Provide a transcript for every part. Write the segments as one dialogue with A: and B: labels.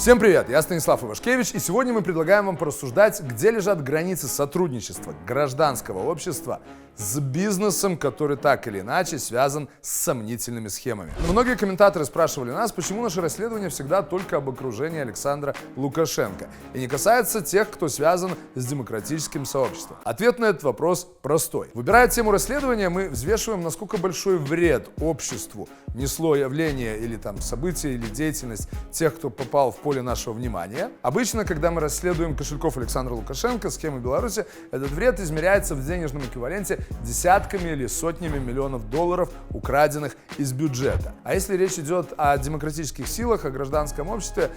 A: Всем привет, я Станислав Ивашкевич, и сегодня мы предлагаем вам порассуждать, где лежат границы сотрудничества гражданского общества с бизнесом, который так или иначе связан с сомнительными схемами. Многие комментаторы спрашивали нас, почему наше расследование всегда только об окружении Александра Лукашенко и не касается тех, кто связан с демократическим сообществом. Ответ на этот вопрос простой. Выбирая тему расследования, мы взвешиваем, насколько большой вред обществу несло явление или событие или деятельность тех, кто попал в поле нашего внимания. Обычно, когда мы расследуем кошельков Александра Лукашенко, схемы Беларуси, этот вред измеряется в денежном эквиваленте десятками или сотнями миллионов долларов, украденных из бюджета. А если речь идет о демократических силах, о гражданском обществе,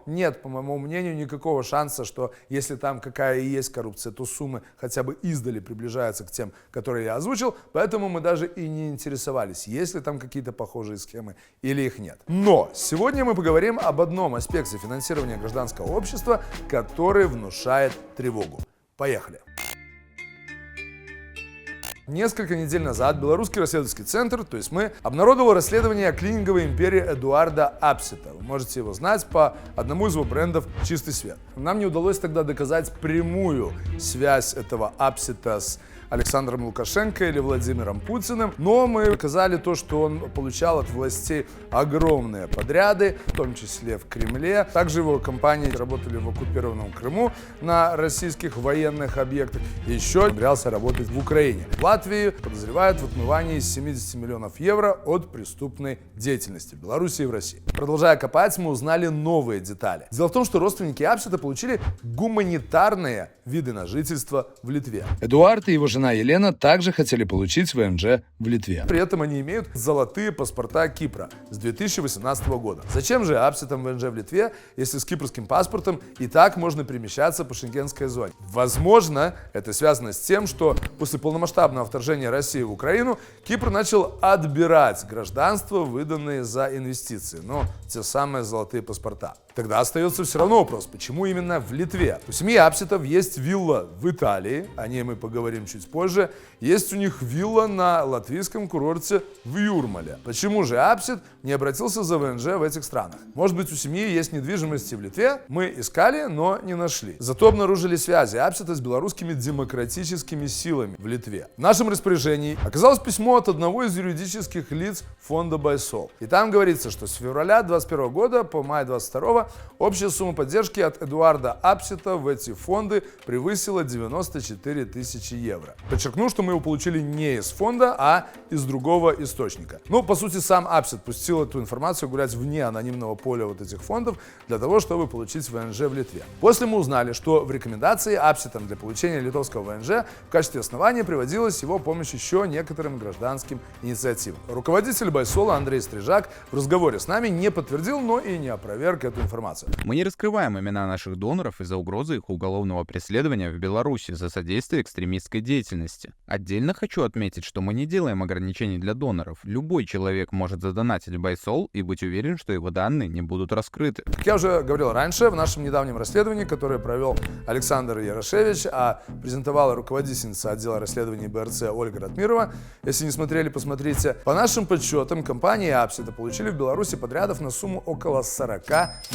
A: нет, по моему мнению, никакого шанса, что если там какая и есть коррупция, то суммы хотя бы издали приближаются к тем, которые я озвучил, поэтому мы даже и не интересовались, есть ли там какие-то похожие схемы или их нет. Но сегодня мы поговорим об одном аспекте финансирования гражданского общества, который внушает тревогу. Поехали! Несколько недель назад Белорусский расследовательский центр, то есть мы, обнародовал расследование о клининговой империи Эдуарда Апсета. Вы можете его знать по одному из его брендов «Чистый свет». Нам не удалось тогда доказать прямую связь этого Апсета с Александром Лукашенко или Владимиром Путиным, но мы доказали то, что он получал от властей огромные подряды, в том числе в Кремле. Также его компании работали в оккупированном Крыму на российских военных объектах. И еще собирался работать в Украине. В Латвии подозревают в отмывании 70 миллионов евро от преступной деятельности в Беларуси и в России. Продолжая копать, мы узнали новые детали. Дело в том, что родственники Апсета получили гуманитарные виды на жительство в Литве. Эдуард и его жена Елена также хотели получить ВНЖ в Литве. При этом они имеют золотые паспорта Кипра с 2018 года. Зачем же Апсетам ВНЖ в Литве, если с кипрским паспортом и так можно перемещаться по шенгенской зоне? Возможно, это связано с тем, что после полномасштабного вторжения России в Украину Кипр начал отбирать гражданство, выданные за инвестиции, те самые золотые паспорта. Тогда остается все равно вопрос, почему именно в Литве? У семьи Апсетов есть вилла в Италии, о ней мы поговорим чуть позже, есть у них вилла на латвийском курорте в Юрмале. Почему же Апсет не обратился за ВНЖ в этих странах? Может быть, у семьи есть недвижимость в Литве? Мы искали, но не нашли. Зато обнаружили связи Апсета с белорусскими демократическими силами в Литве. В нашем распоряжении оказалось письмо от одного из юридических лиц фонда Байсол. И там говорится, что с февраля 2021 года по май 2022 общая сумма поддержки от Эдуарда Апсета в эти фонды превысила 94 тысячи евро. Подчеркну, что мы его получили не из фонда, а из другого источника. По сути, сам Апсет пустил эту информацию гулять вне анонимного поля этих фондов для того, чтобы получить ВНЖ в Литве. После мы узнали, что в рекомендации Апсетом для получения литовского ВНЖ в качестве основания приводилась его помощь еще некоторым гражданским инициативам. Руководитель Байсола Андрей Стрижак в разговоре с нами не подтвердил, но и не опроверг эту информацию.
B: Мы не раскрываем имена наших доноров из-за угрозы их уголовного преследования в Беларуси за содействие экстремистской деятельности. Отдельно хочу отметить, что мы не делаем ограничений для доноров. Любой человек может задонатить в Байсол и быть уверен, что его данные не будут раскрыты.
A: Как я уже говорил раньше, в нашем недавнем расследовании, которое провел Александр Ярошевич, а презентовала руководительница отдела расследований БРЦ Ольга Ратмирова, если не смотрели, посмотрите. По нашим подсчетам, компании Апсета получили в Беларуси подрядов на сумму около 40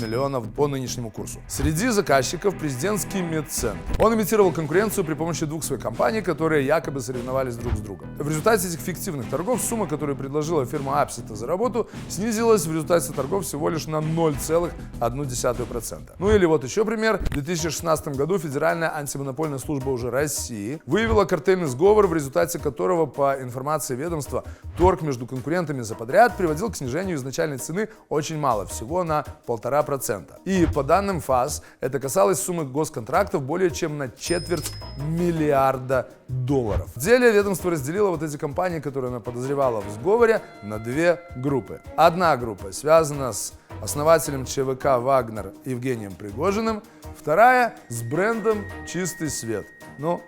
A: миллионов по нынешнему курсу. Среди заказчиков президентский медцентр. Он имитировал конкуренцию при помощи двух своих компаний, которые якобы соревновались друг с другом. В результате этих фиктивных торгов сумма, которую предложила фирма Апсета за работу, снизилась в результате торгов всего лишь на 0,1%. Или еще пример. В 2016 году Федеральная антимонопольная служба уже России выявила картельный сговор, в результате которого, по информации ведомства, торг между конкурентами за подряд приводил к снижению изначальной цены очень мало, всего на 1,5%. И по данным ФАС, это касалось суммы госконтрактов более чем на $250 миллиарда. В деле ведомство разделило эти компании, которые она подозревала в сговоре, на две группы. Одна группа связана с основателем ЧВК «Вагнер» Евгением Пригожиным, Вторая с брендом «Чистый свет»,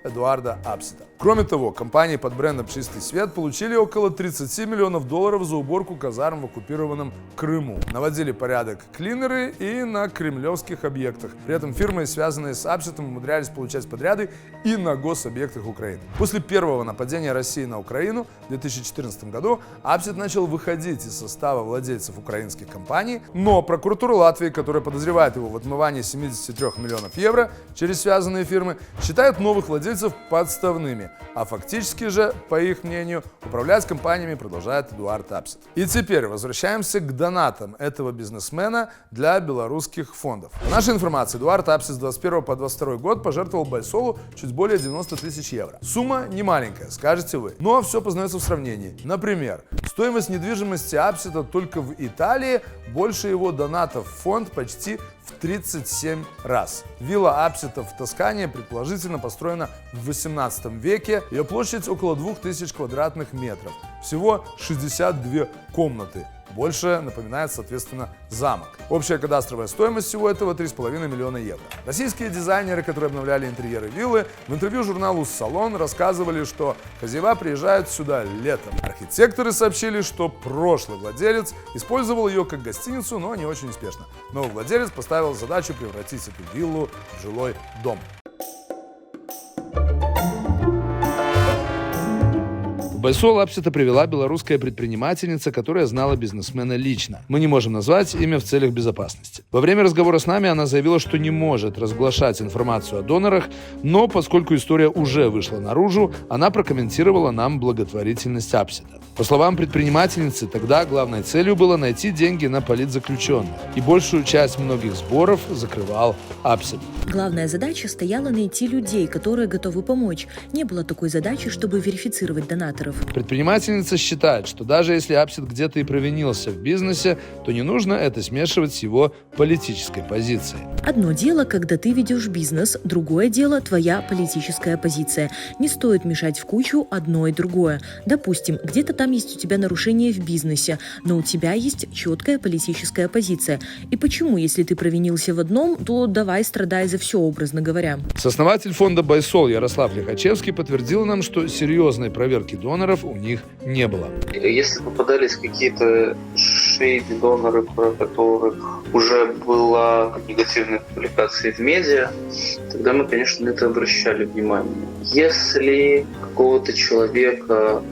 A: Эдуарда Апсета. Кроме того, компании под брендом «Чистый свет» получили около 30 миллионов долларов за уборку казарм в оккупированном Крыму. Наводили порядок клинеры и на кремлевских объектах. При этом фирмы, связанные с Апсетом, умудрялись получать подряды и на гособъектах Украины. После первого нападения России на Украину в 2014 году Апсет начал выходить из состава владельцев украинских компаний, но прокуратура Латвии, которая подозревает его в отмывании 73 миллионов евро через связанные фирмы, считает новых владельцев подставными, а фактически же, по их мнению, управлять компаниями продолжает Эдуард Апсет. И теперь возвращаемся к донатам этого бизнесмена для белорусских фондов. По нашей информации, Эдуард Апсет с 21 по 22 год пожертвовал Байсолу чуть более 90 тысяч евро. Сумма не маленькая, скажете вы, но все познается в сравнении. Например, стоимость недвижимости Апсета только в Италии больше его донатов в фонд почти в 37 раз. Вилла Апсета в Тоскане предположительно построена в 18 веке. Ее площадь около 2000 квадратных метров. Всего 62 комнаты. Больше напоминает, соответственно, замок. Общая кадастровая стоимость всего этого 3,5 миллиона евро. Российские дизайнеры, которые обновляли интерьеры виллы, в интервью журналу «Салон» рассказывали, что хозяева приезжают сюда летом. Архитекторы сообщили, что прошлый владелец использовал ее как гостиницу, но не очень успешно. Новый владелец поставил задачу превратить эту виллу в жилой дом. В Байсол Апсета привела белорусская предпринимательница, которая знала бизнесмена лично. Мы не можем назвать имя в целях безопасности. Во время разговора с нами она заявила, что не может разглашать информацию о донорах, но поскольку история уже вышла наружу, она прокомментировала нам благотворительность Апсета. По словам предпринимательницы, тогда главной целью было найти деньги на политзаключенных, и большую часть многих сборов закрывал Апсет.
C: Главная задача стояла найти людей, которые готовы помочь. Не было такой задачи, чтобы верифицировать донаторов.
A: Предпринимательница считает, что даже если Апсет где-то и провинился в бизнесе, то не нужно это смешивать с его политической позицией.
C: Одно дело, когда ты ведешь бизнес, другое дело твоя политическая позиция. Не стоит мешать в кучу одно и другое. Допустим, где-то там есть у тебя нарушение в бизнесе, но у тебя есть четкая политическая позиция. И почему, если ты провинился в одном, то давай страдай за все, образно говоря.
A: Сооснователь фонда «Байсол» Ярослав Лихачевский подтвердил нам, что серьезной проверки доноров у них не было.
D: Если попадались какие-то шейди-доноры, про которых уже была негативная публикация в медиа, тогда мы, конечно, на это обращали внимание. Если какого-то человека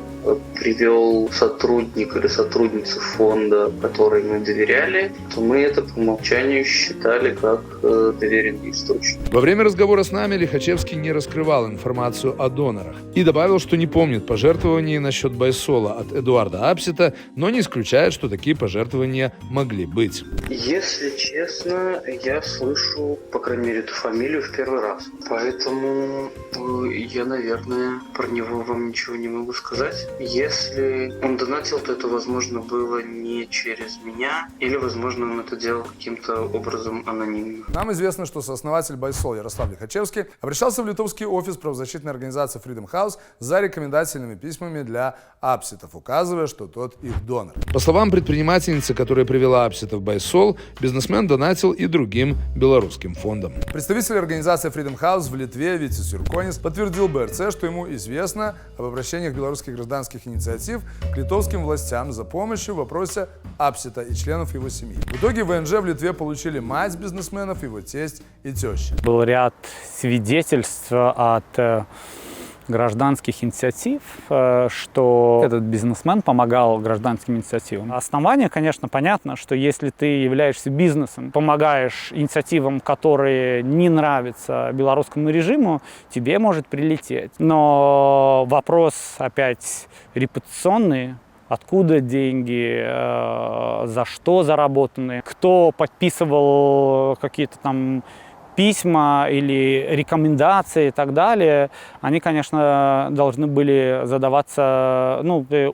D: привел сотрудник или сотрудница фонда, которой мы доверяли, то мы это по умолчанию считали как доверенный источник.
A: Во время разговора с нами Лихачевский не раскрывал информацию о донорах и добавил, что не помнит пожертвований насчет Байсола от Эдуарда Апсета, но не исключает, что такие пожертвования могли быть.
D: Если честно, я слышу, по крайней мере, эту фамилию в первый раз. Поэтому я, наверное, про него вам ничего не могу сказать. Если он донатил, то это, возможно, было не через меня, или, возможно, он это делал каким-то образом анонимно.
A: Нам известно, что сооснователь Байсол Ярослав Лихачевский обращался в литовский офис правозащитной организации Freedom House за рекомендательными письмами для Апсетов, указывая, что тот их донор. По словам предпринимательницы, которая привела Апсета в Байсол, бизнесмен донатил и другим белорусским фондам. Представитель организации Freedom House в Литве Витис Юрконис подтвердил БРЦ, что ему известно об обращениях белорусских гражданских инициатив к литовским властям за помощью в вопросе Апсета и членов его семьи. В итоге ВНЖ в Литве получили мать бизнесменов, его тесть и теща.
E: Был ряд свидетельств от гражданских инициатив, что этот бизнесмен помогал гражданским инициативам. Основание, конечно, понятно, что если ты являешься бизнесом, помогаешь инициативам, которые не нравятся белорусскому режиму, тебе может прилететь. Но вопрос опять репутационный. Откуда деньги, за что заработаны, кто подписывал какие-то там письма или рекомендации и так далее, они, конечно, должны были задаваться,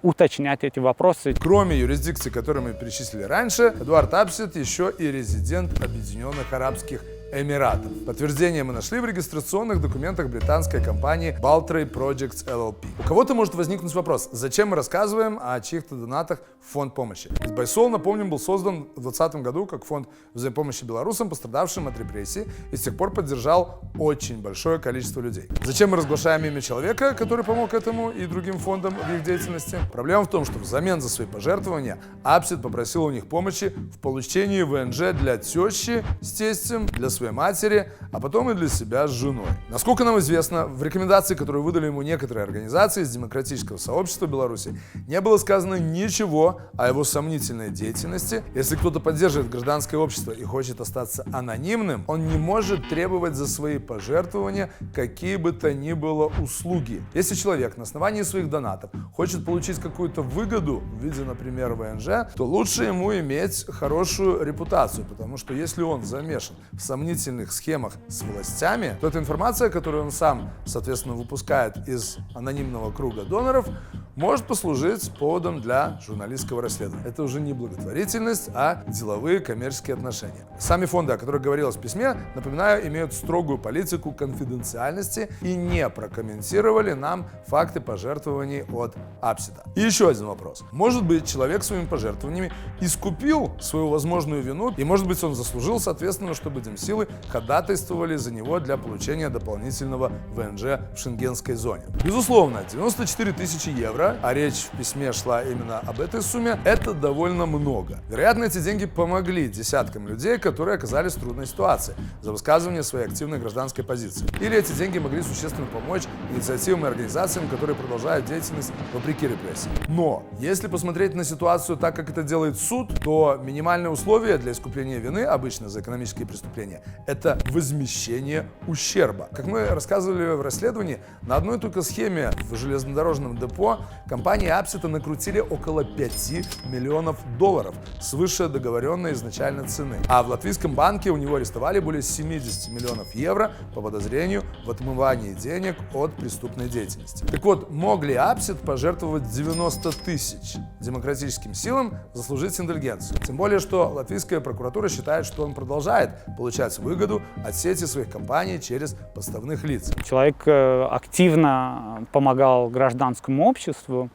E: уточнять эти вопросы.
A: Кроме юрисдикций, которые мы перечислили раньше, Эдуард Апсет еще и резидент Объединенных Арабских Эмиратов. Подтверждение мы нашли в регистрационных документах британской компании Baltray Projects LLP. У кого-то может возникнуть вопрос, зачем мы рассказываем о чьих-то донатах в фонд помощи? Ведь Байсол, напомним, был создан в 2020 году как фонд взаимопомощи белорусам, пострадавшим от репрессий, и с тех пор поддержал очень большое количество людей. Зачем мы разглашаем имя человека, который помог этому и другим фондам в их деятельности? Проблема в том, что взамен за свои пожертвования Апсид попросил у них помощи в получении ВНЖ для тещи с тестем, для своей матери, а потом и для себя с женой. Насколько нам известно, в рекомендации, которую выдали ему некоторые организации из демократического сообщества Беларуси, не было сказано ничего о его сомнительной деятельности. Если кто-то поддерживает гражданское общество и хочет остаться анонимным, он не может требовать за свои пожертвования какие бы то ни было услуги. Если человек на основании своих донатов хочет получить какую-то выгоду в виде, например, ВНЖ, то лучше ему иметь хорошую репутацию, потому что если он замешан в сомнительных схемах с властями, то эта информация, которую он сам, соответственно, выпускает из анонимного круга доноров, может послужить поводом для журналистского расследования. Это уже не благотворительность, а деловые коммерческие отношения. Сами фонды, о которых говорилось в письме, напоминаю, имеют строгую политику конфиденциальности и не прокомментировали нам факты пожертвований от Апсида. И еще один вопрос. Может быть, человек своими пожертвованиями искупил свою возможную вину, и может быть, он заслужил, соответственно, чтобы демсилы ходатайствовали за него для получения дополнительного ВНЖ в шенгенской зоне. Безусловно, 94 тысячи евро, а речь в письме шла именно об этой сумме, это довольно много. Вероятно, эти деньги помогли десяткам людей, которые оказались в трудной ситуации за высказывание своей активной гражданской позиции. Или эти деньги могли существенно помочь инициативам и организациям, которые продолжают деятельность вопреки репрессиям. Но, если посмотреть на ситуацию так, как это делает суд, то минимальные условия для искупления вины, обычно за экономические преступления, это возмещение ущерба. Как мы рассказывали в расследовании, на одной только схеме в железнодорожном депо компании Апсита накрутили около 5 миллионов долларов свыше договоренной изначально цены. А в латвийском банке у него арестовали более 70 миллионов евро по подозрению в отмывании денег от преступной деятельности. Так вот, мог ли Апсид пожертвовать 90 тысяч демократическим силам, заслужить индульгенцию? Тем более, что латвийская прокуратура считает, что он продолжает получать выгоду от сети своих компаний через подставных лиц.
E: Человек активно помогал гражданскому обществу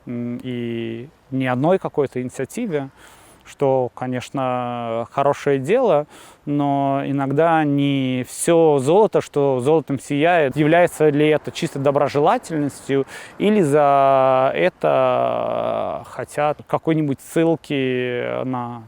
E: и ни одной какой-то инициативе, что, конечно, хорошее дело, но иногда не все золото, что золотом сияет, является ли это чисто доброжелательностью, или за это хотят какой-нибудь ссылки на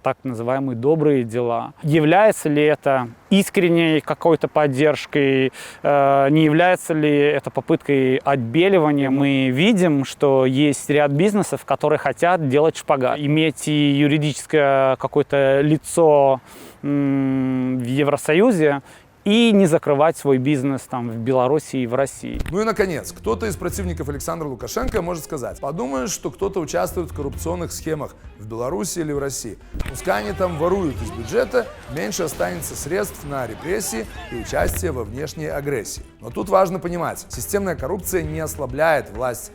E: так называемые добрые дела. Является ли это искренней какой-то поддержкой, не является ли это попыткой отбеливания? Мы видим, что есть ряд бизнесов, которые хотят делать шпагат, иметь и юридическое какое-то лицо в Евросоюзе, и не закрывать свой бизнес там в Беларуси и в России.
A: Ну и, наконец, кто-то из противников Александра Лукашенко может сказать: подумаешь, что кто-то участвует в коррупционных схемах в Беларуси или в России. Пускай они там воруют из бюджета, меньше останется средств на репрессии и участие во внешней агрессии. Но тут важно понимать, системная коррупция не ослабляет власть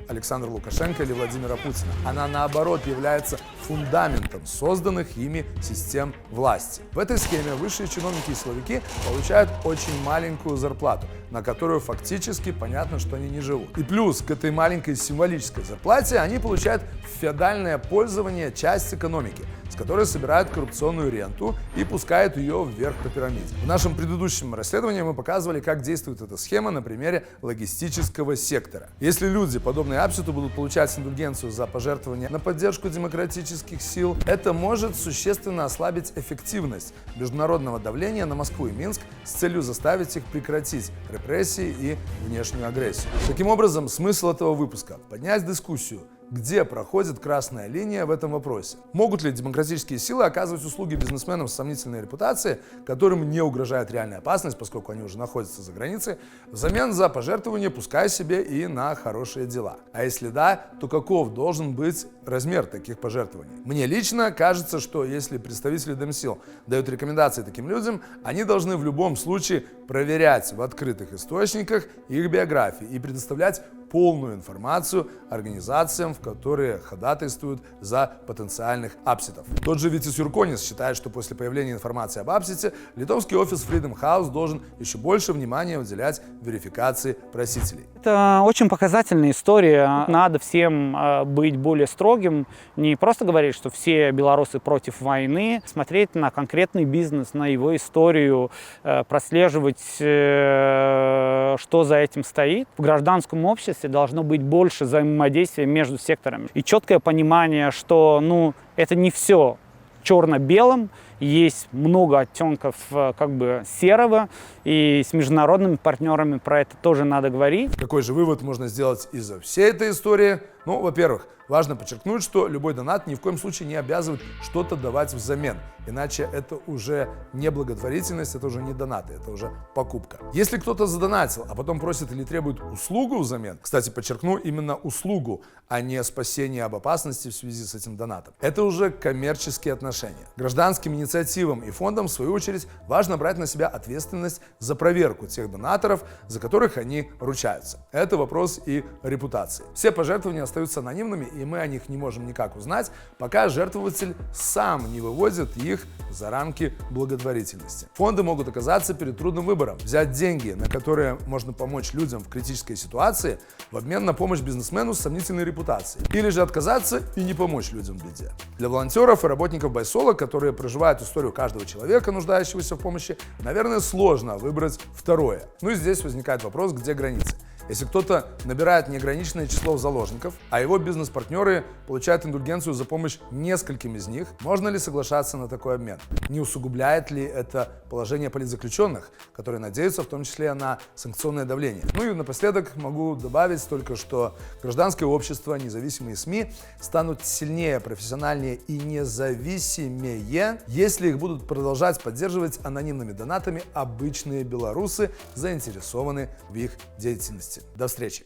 A: Александра Лукашенко или Владимира Путина. Она, наоборот, является фундаментом созданных ими систем власти. В этой схеме высшие чиновники и силовики получают очень маленькую зарплату, на которую фактически понятно, что они не живут. И плюс к этой маленькой символической зарплате они получают в феодальное пользование часть экономики, с которой собирают коррупционную ренту и пускают ее вверх по пирамиде. В нашем предыдущем расследовании мы показывали, как действует эта схема на примере логистического сектора. Если люди, подобные Апситу, будут получать индульгенцию за пожертвования на поддержку демократических сил, это может существенно ослабить эффективность международного давления на Москву и Минск с целью заставить их прекратить репрессии и внешнюю агрессию. Таким образом, смысл этого выпуска – поднять дискуссию, где проходит красная линия в этом вопросе. Могут ли демократические силы оказывать услуги бизнесменам с сомнительной репутацией, которым не угрожает реальная опасность, поскольку они уже находятся за границей, взамен за пожертвование, пускай себе и на хорошие дела? А если да, то каков должен быть размер таких пожертвований? Мне лично кажется, что если представители демсил дают рекомендации таким людям, они должны в любом случае проверять в открытых источниках их биографии и предоставлять полную информацию организациям, в которые ходатайствуют за потенциальных апсетов. Тот же Витис Юрконис считает, что после появления информации об апсете литовский офис Freedom House должен еще больше внимания уделять верификации просителей.
E: Это очень показательная история. Надо всем быть более строгим, не просто говорить, что все белорусы против войны, смотреть на конкретный бизнес, на его историю, прослеживать, что за этим стоит. В гражданском обществе должно быть больше взаимодействия между секторами и четкое понимание, что это не все черно-белым, есть много оттенков серого, и с международными партнерами про это тоже надо говорить.
A: Какой же вывод можно сделать из всей этой истории? Во-первых, важно подчеркнуть, что любой донат ни в коем случае не обязывает что-то давать взамен. Иначе это уже не благотворительность, это уже не донаты, это уже покупка. Если кто-то задонатил, а потом просит или требует услугу взамен, кстати, подчеркну, именно услугу, а не спасение об опасности в связи с этим донатом, это уже коммерческие отношения. Гражданским инициативам и фондам, в свою очередь, важно брать на себя ответственность за проверку тех донаторов, за которых они ручаются. Это вопрос и репутации. Все пожертвования остаются анонимными, и мы о них не можем никак узнать, пока жертвователь сам не выводит их за рамки благотворительности. Фонды могут оказаться перед трудным выбором: взять деньги, на которые можно помочь людям в критической ситуации, в обмен на помощь бизнесмену с сомнительной репутацией, или же отказаться и не помочь людям в беде. Для волонтеров и работников Байсола, которые проживают историю каждого человека, нуждающегося в помощи, наверное, сложно выбрать второе. И здесь возникает вопрос, где границы. Если кто-то набирает неограниченное число заложников, а его бизнес-партнеры получают индульгенцию за помощь нескольким из них, можно ли соглашаться на такой обмен? Не усугубляет ли это положение политзаключенных, которые надеются в том числе на санкционное давление? И напоследок могу добавить только, что гражданское общество, независимые СМИ станут сильнее, профессиональнее и независимее, если их будут продолжать поддерживать анонимными донатами обычные белорусы, заинтересованные в их деятельности. До встречи!